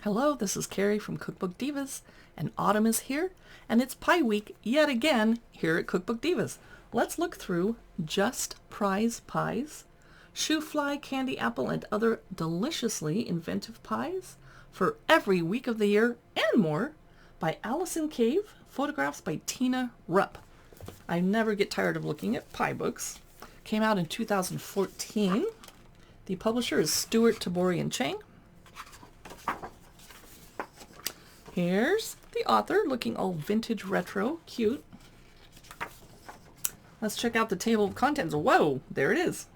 Hello, this is Carrie from Cookbook Divas, and autumn is here, and it's Pie Week yet again here at Cookbook Divas. Let's look through Just Prize Pies, Shoo-Fly, Candy Apple, and Other Deliciously Inventive Pies for every week of the year and more by Allison Kave, photographs by Tina Rupp. I never get tired of looking at pie books. Came out in 2014. The publisher is Stuart Tabori and Chang. Here's the author looking all vintage retro, cute. Let's check out the table of contents. Whoa, there it is.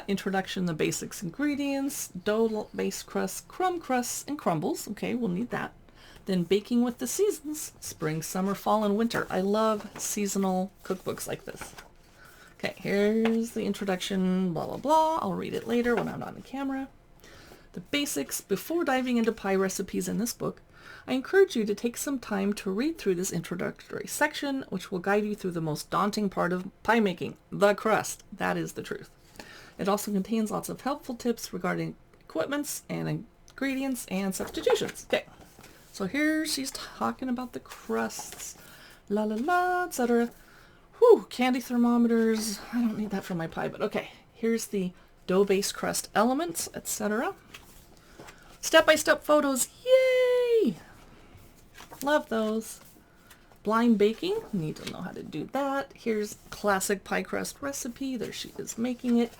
Introduction, the basics ingredients, dough-based crust, crumb crusts, and crumbles. Okay, we'll need that. Then baking with the seasons, spring, summer, fall, and winter. I love seasonal cookbooks like this. Okay, here's the introduction, blah, blah, blah. I'll read it later when I'm not on the camera. The basics. Before diving into pie recipes in this book, I encourage you to take some time to read through this introductory section, which will guide you through the most daunting part of pie making, the crust. That is the truth. It also contains lots of helpful tips regarding equipments and ingredients and substitutions. Okay, so here she's talking about the crusts, la la la, etc. Whew, candy thermometers. I don't need that for my pie, but okay. Here's the dough-based crust elements, etc. Step-by-step photos. Yay! Love those. Blind baking. Need to know how to do that. Here's classic pie crust recipe. There she is making it.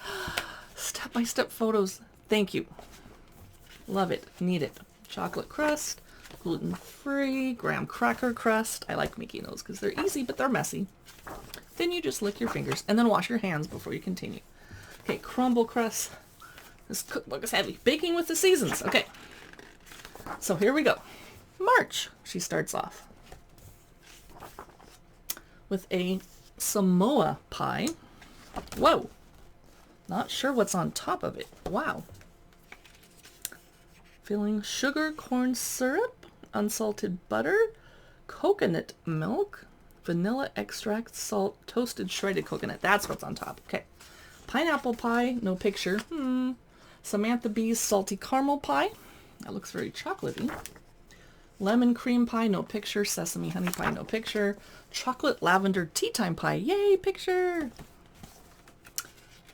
Step-by-step photos. Thank you. Love it. Need it. Chocolate crust. Gluten-free. Graham cracker crust. I like making those because they're easy, but they're messy. Then you just lick your fingers and then wash your hands before you continue. Okay, crumble crust. This cookbook is heavy. Baking with the seasons. Okay. So here we go. March, she starts off with a Samoa pie. Whoa. Not sure what's on top of it. Wow. Filling sugar, corn syrup, unsalted butter, coconut milk, vanilla extract, salt, toasted shredded coconut. That's what's on top. Okay. Pineapple pie, no picture. Samantha Bee's salty caramel pie. That looks very chocolatey. Lemon cream pie, no picture. Sesame honey pie, no picture. Chocolate lavender tea time pie. Yay, picture.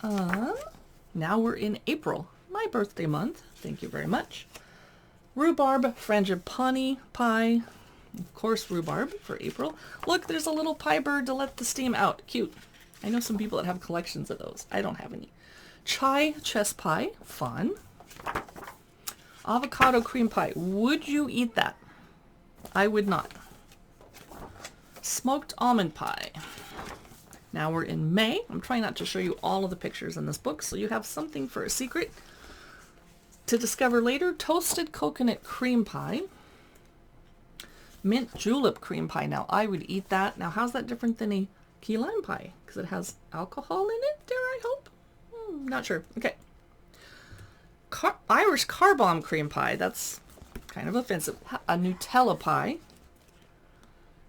Now we're in April, my birthday month. Thank you very much. Rhubarb frangipani pie. Of course, rhubarb for April. Look, there's a little pie bird to let the steam out. Cute. I know some people that have collections of those. I don't have any. Chai chess pie. Fun. Avocado cream pie. Would you eat that? I would not. Smoked almond pie. Now we're in May. I'm trying not to show you all of the pictures in this book, so you have something for a secret to discover later. Toasted coconut cream pie. Mint julep cream pie. Now, I would eat that. Now, how's that different than a key lime pie? Because it has alcohol in it, dare I hope? Not sure. Okay. Irish car bomb cream pie. That's kind of offensive. A Nutella pie.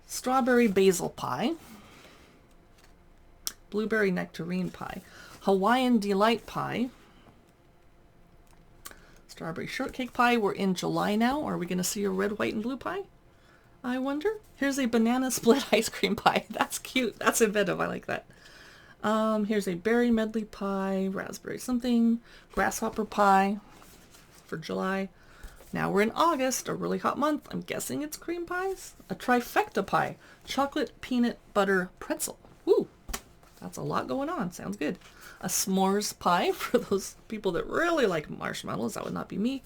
Strawberry basil pie. Blueberry nectarine pie. Hawaiian delight pie. Strawberry shortcake pie. We're in July now. Are we going to see a red, white, and blue pie? I wonder. Here's a banana split ice cream pie. That's cute. That's inventive. I like that. Here's a berry medley pie, raspberry something, grasshopper pie for July. Now we're in August, a really hot month. I'm guessing it's cream pies. A trifecta pie, chocolate peanut butter pretzel. Woo, that's a lot going on. Sounds good. A s'mores pie for those people that really like marshmallows. That would not be me.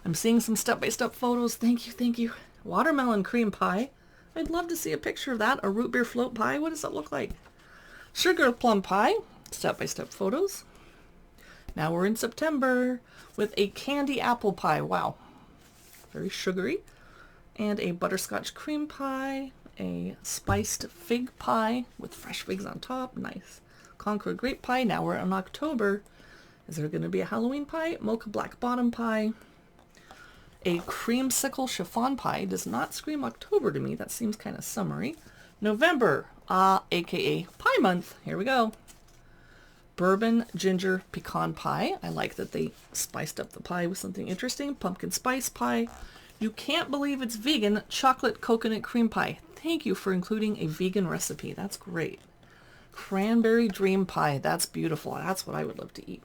I'm seeing some step-by-step photos. Thank you, thank you. Watermelon cream pie. I'd love to see a picture of that. A root beer float pie. What does that look like? Sugar plum pie. Step-by-step photos. Now we're in September with a candy apple pie. Wow. Very sugary. And a butterscotch cream pie. A spiced fig pie with fresh figs on top. Nice. Concord grape pie. Now we're in October. Is there going to be a Halloween pie? Mocha black bottom pie. A creamsicle chiffon pie. Does not scream October to me. That seems kind of summery. November, aka Pie Month. Here we go. Bourbon ginger pecan pie. I like that they spiced up the pie with something interesting. Pumpkin spice pie. You can't believe it's vegan. Chocolate coconut cream pie. Thank you for including a vegan recipe. That's great. Cranberry dream pie. That's beautiful. That's what I would love to eat.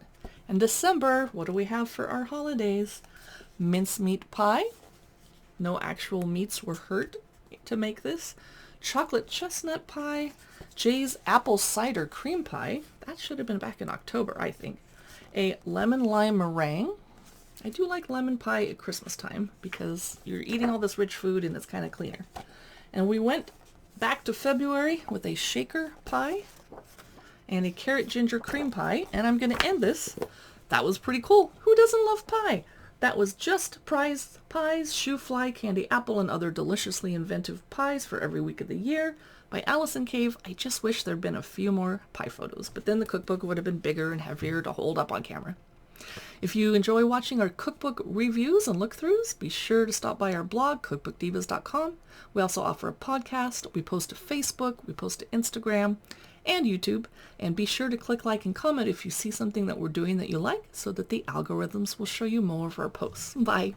In December, what do we have for our holidays? Mincemeat pie. No actual meats were hurt to make this. Chocolate chestnut pie. Jay's apple cider cream pie. That should have been back in October, I think. A lemon lime meringue. I do like lemon pie at Christmas time because you're eating all this rich food and it's kind of cleaner. And we went back to February with a shaker pie and a carrot ginger cream pie. And I'm going to end this. That was pretty cool. Who doesn't love pie? That was Just Prize Pies, Shoo-Fly, Candy Apple, and Other Deliciously Inventive Pies for Every Week of the Year by Allison Kave. I just wish there'd been a few more pie photos, but then the cookbook would have been bigger and heavier to hold up on camera. If you enjoy watching our cookbook reviews and look-throughs, be sure to stop by our blog, cookbookdivas.com. We also offer a podcast. We post to Facebook. We post to Instagram and YouTube. And be sure to click like and comment if you see something that we're doing that you like so that the algorithms will show you more of our posts. Bye.